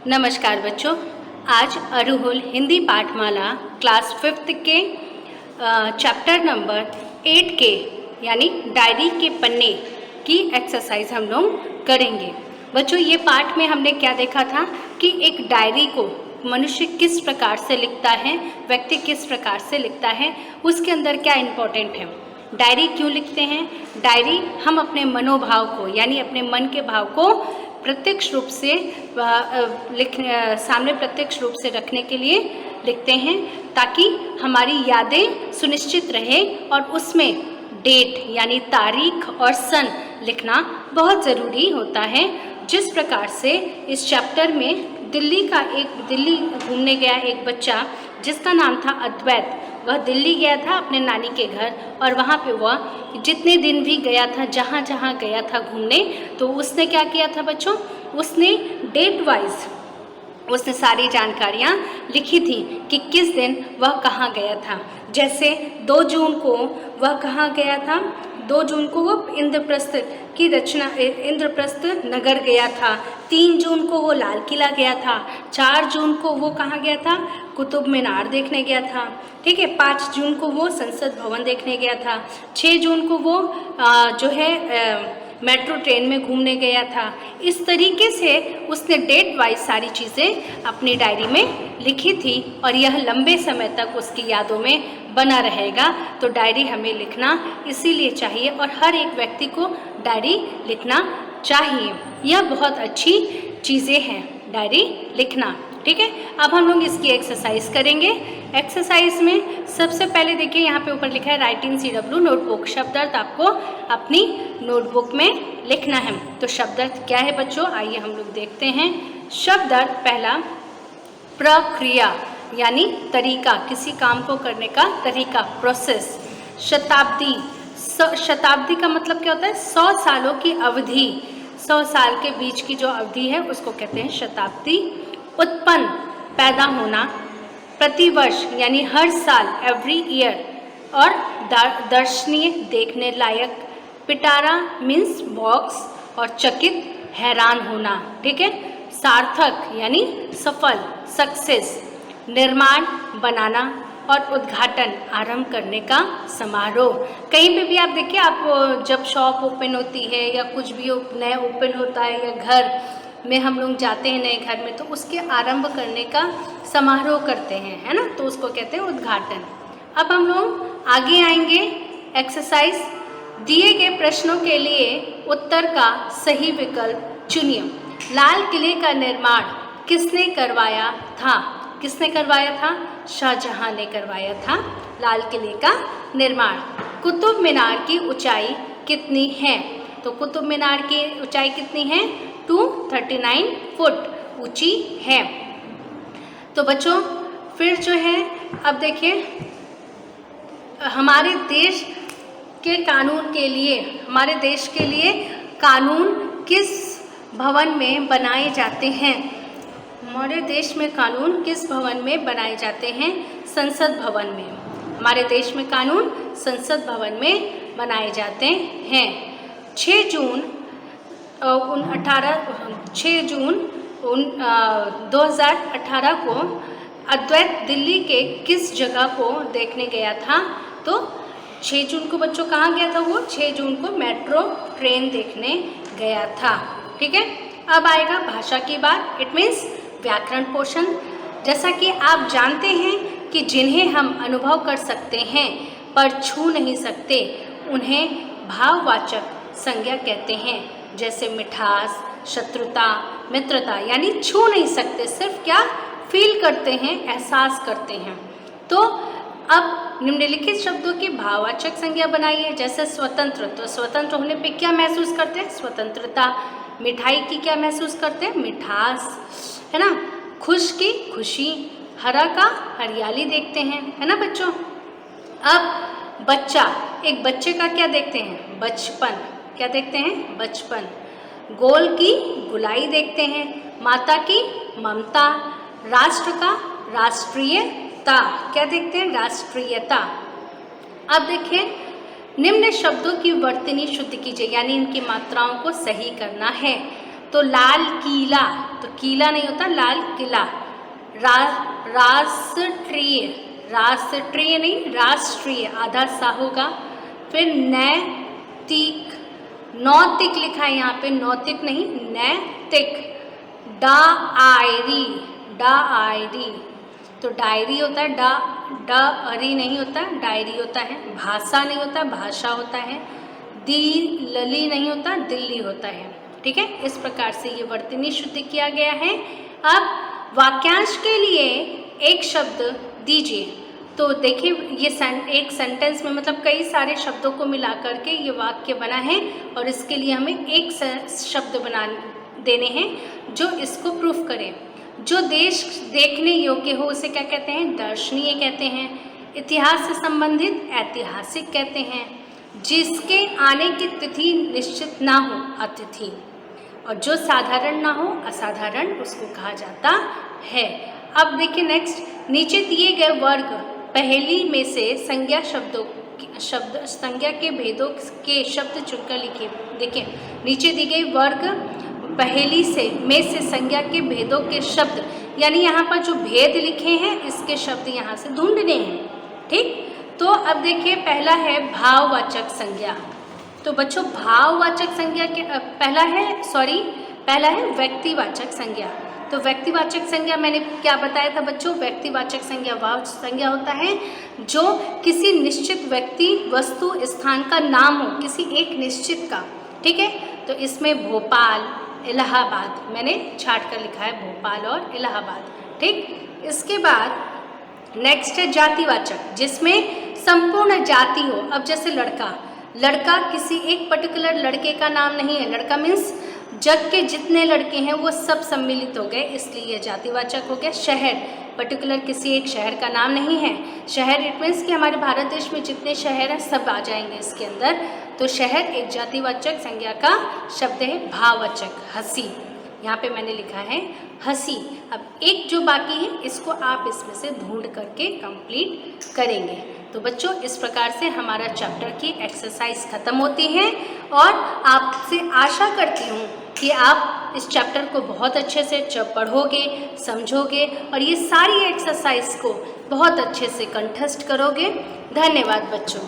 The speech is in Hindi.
नमस्कार बच्चों, आज अरुहुल हिंदी पाठमाला क्लास 5th के चैप्टर नंबर 8 के यानी डायरी के पन्ने की एक्सरसाइज हम लोग करेंगे। बच्चों, ये पाठ में हमने क्या देखा था कि एक डायरी को मनुष्य किस प्रकार से लिखता है, व्यक्ति किस प्रकार से लिखता है, उसके अंदर क्या इम्पोर्टेंट है। डायरी क्यों लिखते हैं? डायरी हम अपने मनोभाव को यानी अपने मन के भाव को प्रत्यक्ष रूप से सामने प्रत्यक्ष रूप से रखने के लिए लिखते हैं, ताकि हमारी यादें सुनिश्चित रहे और उसमें डेट यानी तारीख और सन लिखना बहुत ज़रूरी होता है। जिस प्रकार से इस चैप्टर में दिल्ली घूमने गया एक बच्चा जिसका नाम था अद्वैत, वह दिल्ली गया था अपने नानी के घर और वहाँ पे वह जितने दिन भी गया था, जहाँ जहाँ गया था घूमने, तो उसने क्या किया था बच्चों, उसने डेट वाइज उसने सारी जानकारियाँ लिखी थी कि किस दिन वह कहाँ गया था। जैसे 2 जून को वह कहाँ गया था, 2 जून को वो इंद्रप्रस्थ नगर गया था। 3 जून को वो लाल किला गया था। 4 जून को वो कहाँ गया था, कुतुब मीनार देखने गया था। ठीक है, 5 जून को वो संसद भवन देखने गया था। 6 जून को वो मेट्रो ट्रेन में घूमने गया था। इस तरीके से उसने डेट वाइज सारी चीज़ें अपनी डायरी में लिखी थी और यह लंबे समय तक उसकी यादों में बना रहेगा। तो डायरी हमें लिखना इसीलिए चाहिए और हर एक व्यक्ति को डायरी लिखना चाहिए। यह बहुत अच्छी चीज़ें हैं डायरी लिखना। ठीक है, अब हम लोग इसकी एक्सरसाइज करेंगे। एक्सरसाइज में सबसे पहले देखिए, यहाँ पे ऊपर लिखा है राइट इन CW नोटबुक। शब्दार्थ आपको अपनी नोटबुक में लिखना है। तो शब्दार्थ क्या है बच्चों, आइए हम लोग देखते हैं। शब्दार्थ पहला, प्रक्रिया यानी तरीका, किसी काम को करने का तरीका, प्रोसेस। शताब्दी, शताब्दी का मतलब क्या होता है, 100 सालों की अवधि, 100 साल के बीच की जो अवधि है उसको कहते हैं शताब्दी। उत्पन्न, पैदा होना। प्रतिवर्ष यानी हर साल, एवरी ईयर। और दर्शनीय, देखने लायक। पिटारा मीन्स बॉक्स और चकित, हैरान होना। ठीक है, सार्थक यानी सफल, सक्सेस। निर्माण, बनाना। और उद्घाटन, आरंभ करने का समारोह। कहीं पे भी आप देखिए, आप जब शॉप ओपन होती है या कुछ भी नया ओपन होता है या घर में हम लोग जाते हैं नए घर में, तो उसके आरंभ करने का समारोह करते हैं, है ना, तो उसको कहते हैं उद्घाटन। अब हम लोग आगे आएंगे। एक्सरसाइज, दिए गए प्रश्नों के लिए उत्तर का सही विकल्प चुनिए। लाल किले का निर्माण किसने करवाया था? किसने करवाया था? शाहजहां ने करवाया था लाल किले का निर्माण। कुतुब मीनार की ऊंचाई कितनी है? तो कुतुब मीनार की ऊंचाई कितनी है? 239 फुट ऊंची है। तो बच्चों फिर जो है, अब देखिए, हमारे देश के कानून के लिए, हमारे देश के लिए कानून किस भवन में बनाए जाते हैं? हमारे देश में कानून किस भवन में बनाए जाते हैं? संसद भवन में। हमारे देश में कानून संसद भवन में बनाए जाते हैं। 6 जून 2018 को अद्वैत दिल्ली के किस जगह को देखने गया था? तो 6 जून को बच्चों कहाँ गया था वो? 6 जून को मेट्रो ट्रेन देखने गया था। ठीक है, अब आएगा भाषा की बात। इट मीन्स व्याकरण पोषण। जैसा कि आप जानते हैं कि जिन्हें हम अनुभव कर सकते हैं पर छू नहीं सकते, उन्हें भाववाचक संज्ञा कहते हैं। जैसे मिठास, शत्रुता, मित्रता, यानी छू नहीं सकते, सिर्फ क्या फील करते हैं, एहसास करते हैं। तो अब निम्नलिखित शब्दों की भाववाचक संज्ञा बनाइए। जैसे स्वतंत्र, तो स्वतंत्र होने पे क्या महसूस करते हैं? स्वतंत्रता। मिठाई की क्या महसूस करते हैं? मिठास, है ना। खुश की खुशी। हरा का हरियाली देखते हैं, है ना बच्चों। अब बच्चा, एक बच्चे का क्या देखते हैं? बचपन। क्या देखते हैं? बचपन। गोल की गुलाई देखते हैं। माता की ममता। राष्ट्र का राष्ट्रीयता। क्या देखते हैं? राष्ट्रीयता। अब देखिए, निम्न शब्दों की वर्तनी शुद्ध कीजिए, यानी इनकी मात्राओं को सही करना है। तो लाल किला, तो किला नहीं होता, लाल किला। राष्ट्रीय, राष्ट्रीय नहीं राष्ट्रीय, आधा सा होगा। फिर नैतिक, नौतिक लिखा है यहाँ पे, नौतिक नहीं नैतिक। डायरी, डायरी, तो डायरी होता है, डायरी नहीं होता, डायरी होता है। भाषा नहीं होता, भाषा होता है। दिल्ली नहीं होता, दिल्ली होता है। ठीक है, इस प्रकार से ये वर्तनी शुद्ध किया गया है। अब वाक्यांश के लिए एक शब्द दीजिए। तो देखिए ये एक सेंटेंस में मतलब कई सारे शब्दों को मिला करके ये वाक्य बना है, और इसके लिए हमें एक शब्द बना देने हैं जो इसको प्रूफ करे। जो देश देखने योग्य हो उसे क्या कहते हैं? दर्शनीय कहते हैं। इतिहास से संबंधित ऐतिहासिक कहते हैं। जिसके आने की तिथि निश्चित ना हो अतिथि, और जो साधारण ना हो असाधारण उसको कहा जाता है। अब देखिए नेक्स्ट, नीचे दिए गए वर्ग पहेली में से संज्ञा संज्ञा के भेदों के शब्द चुनकर लिखिए। देखिए नीचे दी गई वर्ग पहेली में से संज्ञा के भेदों के शब्द, यानी यहाँ पर जो भेद लिखे हैं इसके शब्द यहाँ से ढूंढने हैं। ठीक, तो अब देखिए पहला है भाववाचक संज्ञा। तो बच्चों भाववाचक संज्ञा के पहला है व्यक्तिवाचक संज्ञा। तो व्यक्तिवाचक संज्ञा मैंने क्या बताया था बच्चों? व्यक्तिवाचक संज्ञा वह संज्ञा होता है जो किसी निश्चित व्यक्ति, वस्तु, स्थान का नाम हो, किसी एक निश्चित का। ठीक है, तो इसमें भोपाल, इलाहाबाद मैंने छाट कर लिखा है, भोपाल और इलाहाबाद। ठीक, इसके बाद नेक्स्ट है जातिवाचक, जिसमें संपूर्ण जाति हो। अब जैसे लड़का, लड़का किसी एक पर्टिकुलर लड़के का नाम नहीं है। लड़का मीन्स जग के जितने लड़के हैं वो सब सम्मिलित हो गए, इसलिए यह जातिवाचक हो गया। शहर, पर्टिकुलर किसी एक शहर का नाम नहीं है। शहर इट मीन्स कि हमारे भारत देश में जितने शहर हैं सब आ जाएंगे इसके अंदर। तो शहर एक जातिवाचक संज्ञा का शब्द है। भाववाचक हंसी, यहाँ पे मैंने लिखा है हंसी। अब एक जो बाकी है इसको आप इसमें से ढूंढ करके कंप्लीट करेंगे। तो बच्चों इस प्रकार से हमारा चैप्टर की एक्सरसाइज ख़त्म होती है, और आपसे आशा करती हूँ कि आप इस चैप्टर को बहुत अच्छे से पढ़ोगे, समझोगे, और ये सारी एक्सरसाइज को बहुत अच्छे से कंठस्थ करोगे। धन्यवाद बच्चों।